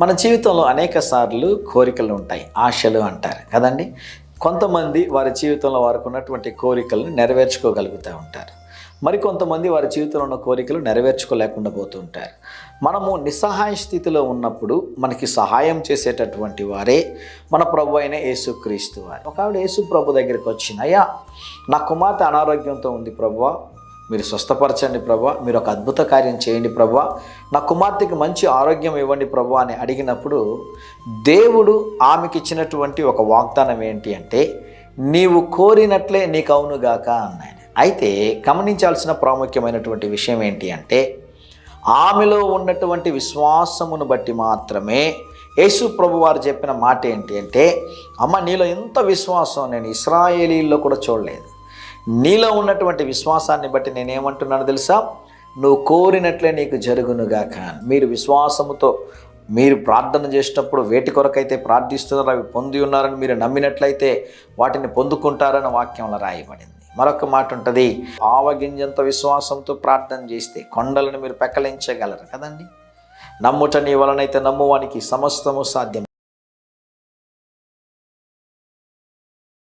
మన జీవితంలో అనేక సార్లు కోరికలు ఉంటాయి, ఆశలు అంటారు కదండి. కొంతమంది వారి జీవితంలో వారికి ఉన్నటువంటి కోరికలను నెరవేర్చుకోగలుగుతూ ఉంటారు. మరికొంతమంది వారి జీవితంలో ఉన్న కోరికలు నెరవేర్చుకోలేకుండా పోతూ ఉంటారు. మనము నిస్సహాయ స్థితిలో ఉన్నప్పుడు మనకి సహాయం చేసేటటువంటి వారే మన ప్రభు అయిన యేసుక్రీస్తు వారు. ఒక ఆవిడ యేసు ప్రభు దగ్గరికి వచ్చింది, అయ్యా నా కుమార్తె అనారోగ్యంతో ఉంది ప్రభువా, మీరు స్వస్థపరచండి ప్రభువా, మీరు ఒక అద్భుత కార్యం చేయండి ప్రభువా, నా కుమార్తెకి మంచి ఆరోగ్యం ఇవ్వండి ప్రభువా అని అడిగినప్పుడు దేవుడు ఆమెకి ఇచ్చినటువంటి ఒక వాగ్దానం ఏంటి అంటే, నీవు కోరినట్లే నీకు అవునుగాక అన్నాయన. అయితే గమనించాల్సిన ప్రాముఖ్యమైనటువంటి విషయం ఏంటి అంటే, ఆమెలో ఉన్నటువంటి విశ్వాసమును బట్టి మాత్రమే యేసు ప్రభు వారు చెప్పిన మాట ఏంటి అంటే, అమ్మ నీలో ఎంత విశ్వాసం నేను ఇశ్రాయేలీల్లో కూడా చూడలేదు. నీలో ఉన్నటువంటి విశ్వాసాన్ని బట్టి నేనేమంటున్నాను తెలుసా, నువ్వు కోరినట్లే నీకు జరుగునుగాక. మీరు విశ్వాసముతో మీరు ప్రార్థన చేసేటప్పుడు వేటి కొరకైతే ప్రార్థిస్తున్నారో అవి పొంది ఉన్నారని మీరు నమ్మినట్లయితే వాటిని పొందుకుంటారని వాక్యంలో రాయబడింది. మరొక మాట ఉంటుంది, ఆవగింజంత విశ్వాసంతో ప్రార్థన చేస్తే కొండలను మీరు పెకలించగలరు కదండి. నమ్ముట నీ వలనైతే నమ్మువానికి సమస్తము సాధ్యం.